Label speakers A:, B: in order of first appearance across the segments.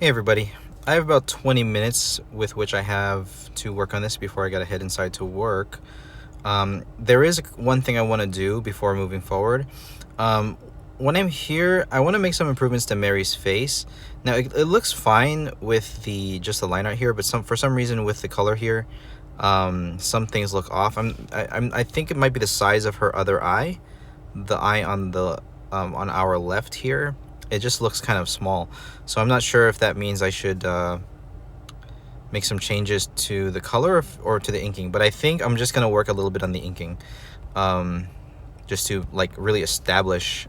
A: Hey everybody, I have about 20 minutes with which I have to work on this before I gotta head inside to work. There is one thing I want to do before moving forward. Um, when I'm here, I want to make some improvements to Mary's face. Now it looks fine with just the line art here, but for some reason with the color here, some things look off. I think it might be the size of her other eye, the eye on the on our left here. It just looks kind of small, so I'm not sure if that means I should make some changes to the color or to the inking. But I think I'm just gonna work a little bit on the inking, um, just to like really establish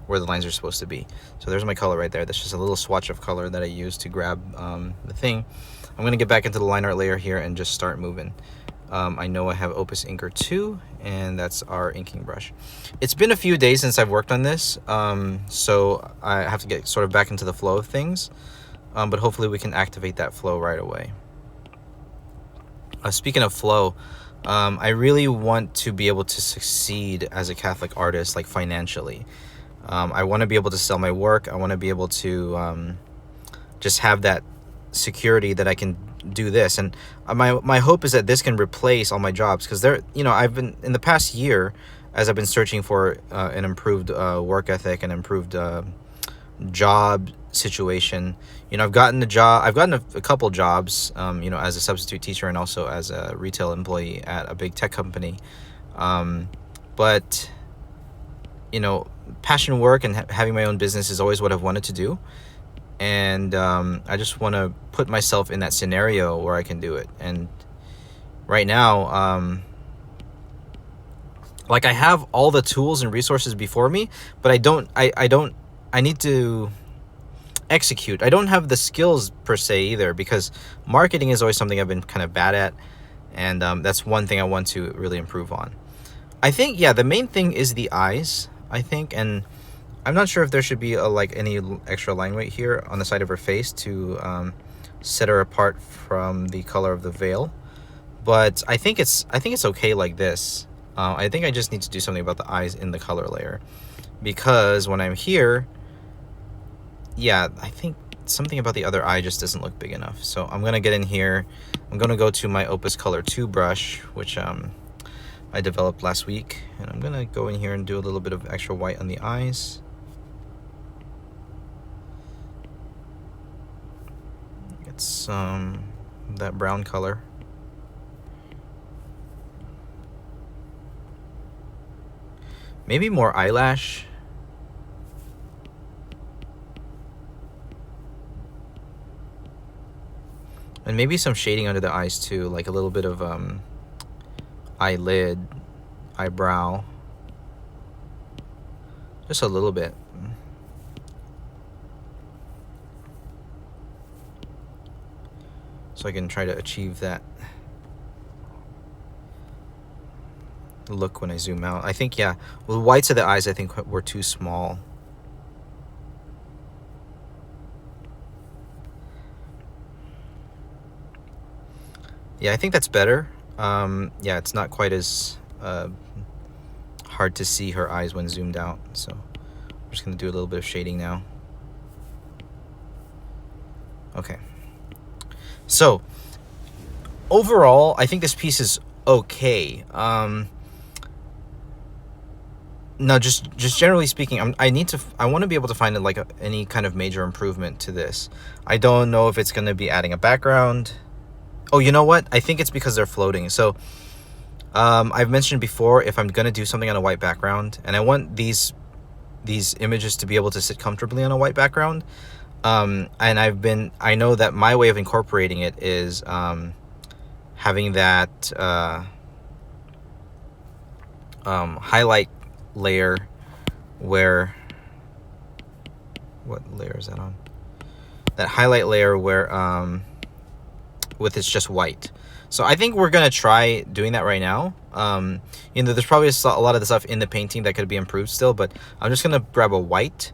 A: where the lines are supposed to be. So there's my color right there. That's just a little swatch of color that I use to grab the thing. I'm gonna get back into the line art layer here and just start moving. I know I have Opus Inker 2, and that's our inking brush. It's been a few days since I've worked on this, so I have to get sort of back into the flow of things, but hopefully we can activate that flow right away. Speaking of flow, I really want to be able to succeed as a Catholic artist, like financially. I want to be able to sell my work. I want to be able to just have that security that I can do this. And my hope is that this can replace all my jobs, because I've been, in the past year, as I've been searching for an improved work ethic and improved job situation, I've gotten a couple jobs, as a substitute teacher and also as a retail employee at a big tech company, but passion work and having my own business is always what I've wanted to do. And I just want to put myself in that scenario where I can do it. And right now, like, I have all the tools and resources before me, but I need to execute. I don't have the skills per se either, because marketing is always something I've been kind of bad at, and that's one thing I want to really improve on. I think, yeah, the main thing is the eyes, I think, and I'm not sure if there should be any extra line weight here on the side of her face to set her apart from the color of the veil, but I think it's okay like this. I think I just need to do something about the eyes in the color layer, because when I'm here, yeah, I think something about the other eye just doesn't look big enough. So I'm gonna get in here. I'm gonna go to my Opus Color 2 brush, which I developed last week, and I'm gonna go in here and do a little bit of extra white on the eyes. Get some that brown color. Maybe more eyelash. And maybe some shading under the eyes too, like a little bit of eyelid, eyebrow. Just a little bit. So I can try to achieve that look when I zoom out. I think, yeah, well, the whites of the eyes I think were too small. Yeah, I think that's better. Yeah, it's not quite as hard to see her eyes when zoomed out. So I'm just gonna do a little bit of shading now. Okay. So overall, I think this piece is okay. No, just generally speaking, I want to be able to find any kind of major improvement to this. I don't know if it's going to be adding a background. Oh, you know what? I think it's because they're floating. So I've mentioned before, if I'm going to do something on a white background, and I want these images to be able to sit comfortably on a white background, and I know that my way of incorporating it is having that highlight layer where, what layer is that on? That highlight layer where with it's just white. So I think we're gonna try doing that right now. There's probably a lot of the stuff in the painting that could be improved still, but I'm just gonna grab a white,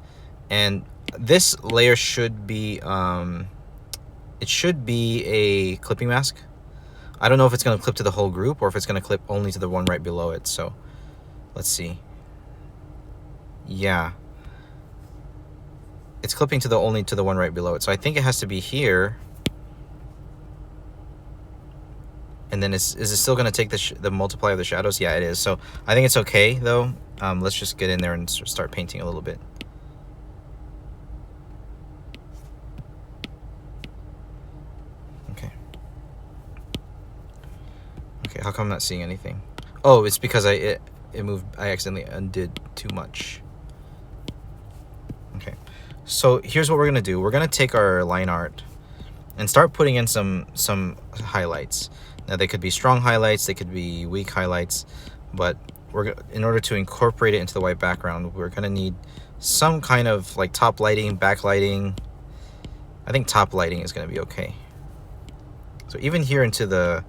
A: and this layer should be it should be a clipping mask. I don't know if it's gonna clip to the whole group or if it's gonna clip only to the one right below it. So let's see. Yeah. it's clipping to the only to the one right below it. So I think it has to be here. And then is it still going to take the multiply of the shadows? Yeah, it is. So I think it's okay, though. Let's just get in there and start painting a little bit. Okay. Okay, how come I'm not seeing anything? Oh, it's because it moved. I accidentally undid too much. Okay. So here's what we're going to do. We're going to take our line art and start putting in some highlights. Now they could be strong highlights, they could be weak highlights, but in order to incorporate it into the white background, we're gonna need some kind of like top lighting, backlighting. I think top lighting is gonna be okay. So even here into the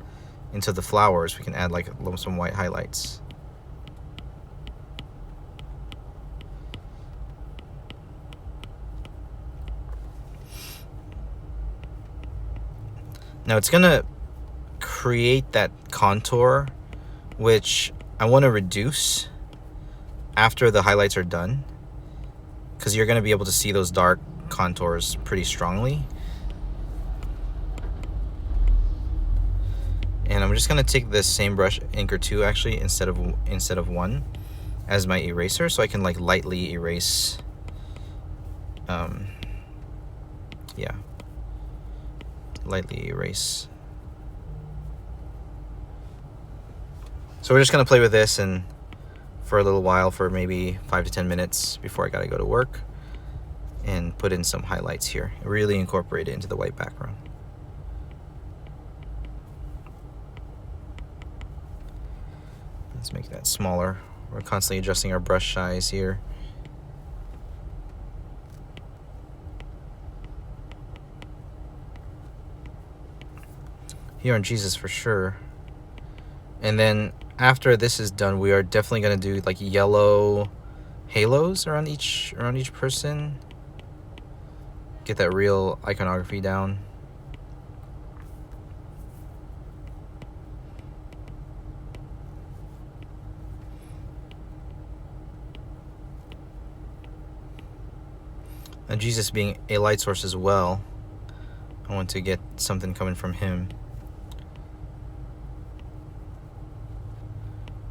A: flowers, we can add like some white highlights. Now it's gonna create that contour, which I want to reduce after the highlights are done, because you're going to be able to see those dark contours pretty strongly. And I'm just going to take this same brush, Inker 2 actually, instead of 1 as my eraser, so I can like lightly erase. Yeah, lightly erase. So we're just gonna play with this and for a little while, for maybe 5 to 10 minutes before I gotta go to work, and put in some highlights here. Really incorporate it into the white background. Let's make that smaller. We're constantly adjusting our brush size here. Here on Jesus for sure. And then after this is done, we are definitely going to do like yellow halos around each person. Get that real iconography down. And Jesus being a light source as well, I want to get something coming from him.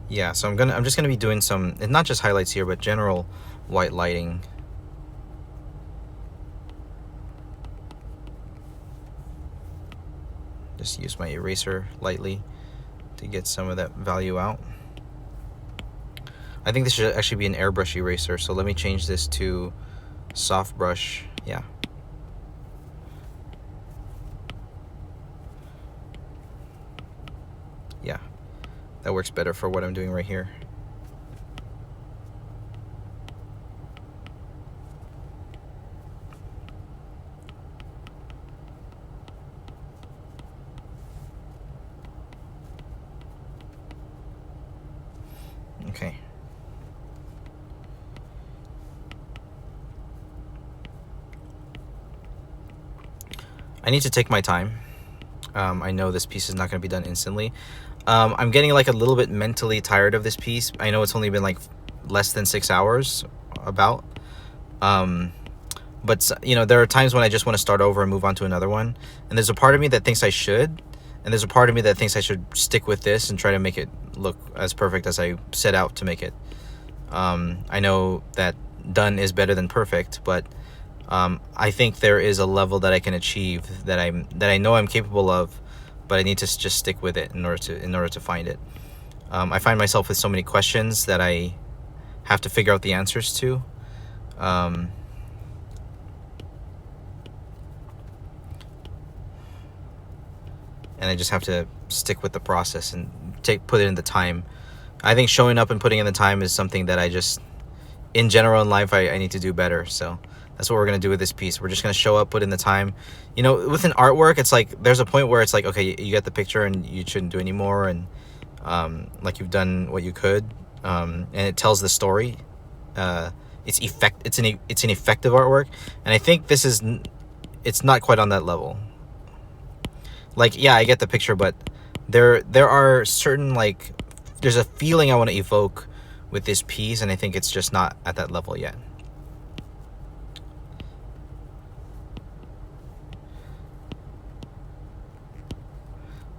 A: Yeah, so I'm just gonna be doing some, and not just highlights here, but general white lighting. Just use my eraser lightly to get some of that value out. I think this should actually be an airbrush eraser, so let me change this to soft brush. Yeah. Yeah. That works better for what I'm doing right here. Okay. I need to take my time. I know this piece is not going to be done instantly. I'm getting like a little bit mentally tired of this piece. I know it's only been like less than 6 hours, about. But you know, there are times when I just want to start over and move on to another one. And there's a part of me that thinks I should, and there's a part of me that thinks I should stick with this and try to make it look as perfect as I set out to make it. I know that done is better than perfect, but I think there is a level that I can achieve that I know I'm capable of, but I need to just stick with it in order to find it. I find myself with so many questions that I have to figure out the answers to. And I just have to stick with the process and put it in the time. I think showing up and putting in the time is something that I just, in general in life, I need to do better. So that's what we're going to do with this piece. We're just going to show up, put in the time. You know, with an artwork, it's like there's a point where it's like, okay, you get the picture and you shouldn't do any more, and like you've done what you could, and it tells the story. It's an effective artwork, and I think it's not quite on that level. Like, yeah, I get the picture, but there are certain, like, there's a feeling I want to evoke with this piece, and I think it's just not at that level yet.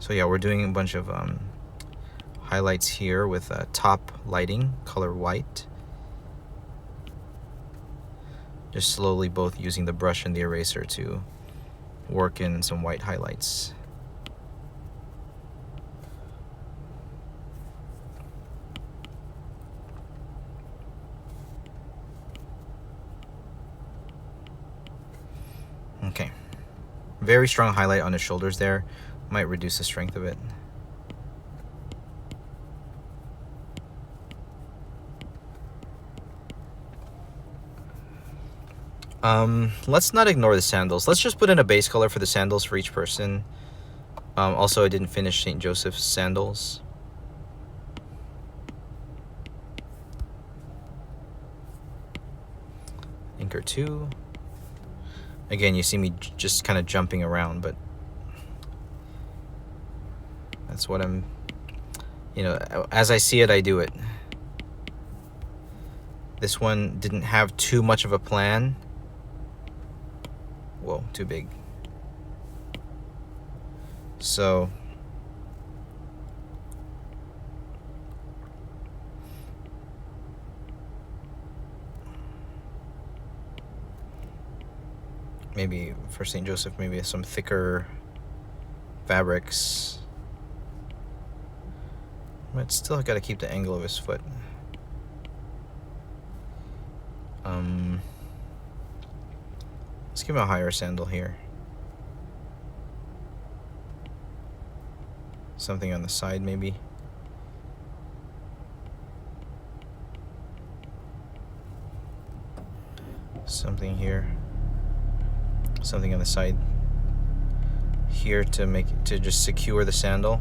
A: So yeah, we're doing a bunch of highlights here with top lighting, color white. Just slowly both using the brush and the eraser to work in some white highlights. Okay. Very strong highlight on his shoulders there. Might reduce the strength of it. Let's not ignore the sandals. Let's just put in a base color for the sandals for each person. Also, I didn't finish St. Joseph's sandals. Anchor 2. Again, you see me just kind of jumping around, but that's what I'm, as I see it, I do it. This one didn't have too much of a plan. Whoa, too big. So maybe for St. Joseph, maybe some thicker fabrics. But still got to keep the angle of his foot. Let's give him a higher sandal here. Something on the side, maybe. Something here. Something on the side here to just secure the sandal.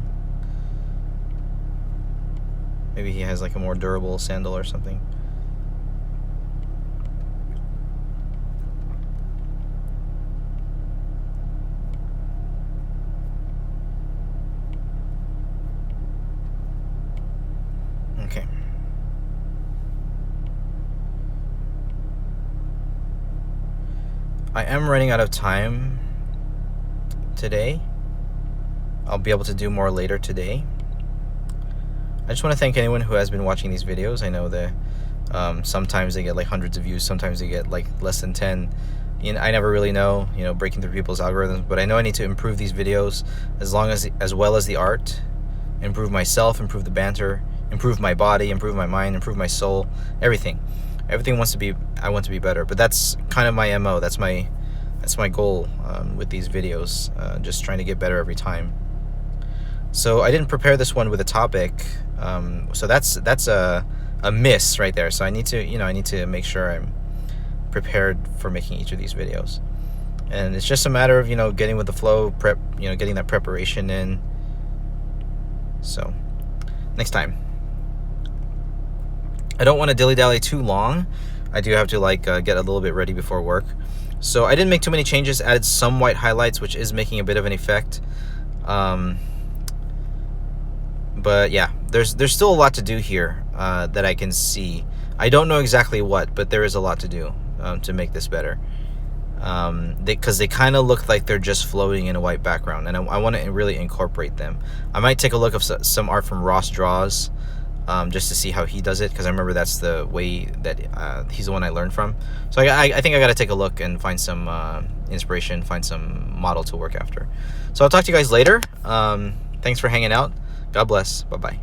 A: Maybe he has like a more durable sandal or something. Okay. I am running out of time today. I'll be able to do more later today. I just want to thank anyone who has been watching these videos. I know that sometimes they get like hundreds of views, sometimes they get like less than 10. I never really know, breaking through people's algorithms, but I know I need to improve these videos as well as the art, improve myself, improve the banter, improve my body, improve my mind, improve my soul, everything. Everything I want to be better, but that's kind of my MO. That's my goal with these videos, just trying to get better every time. So I didn't prepare this one with a topic, so that's a miss right there. So I need to make sure I'm prepared for making each of these videos, and it's just a matter of getting with the flow, getting that preparation in. So next time. I don't want to dilly-dally too long. I do have to get a little bit ready before work. So I didn't make too many changes, added some white highlights, which is making a bit of an effect. But yeah, there's still a lot to do here that I can see. I don't know exactly what, but there is a lot to do to make this better. Because they kind of look like they're just floating in a white background, and I want to really incorporate them. I might take a look at some art from Ross Draws, just to see how he does it, because I remember that's the way that he's the one I learned from. So I think I got to take a look and find some inspiration, find some model to work after. So I'll talk to you guys later. Thanks for hanging out. God bless. Bye-bye.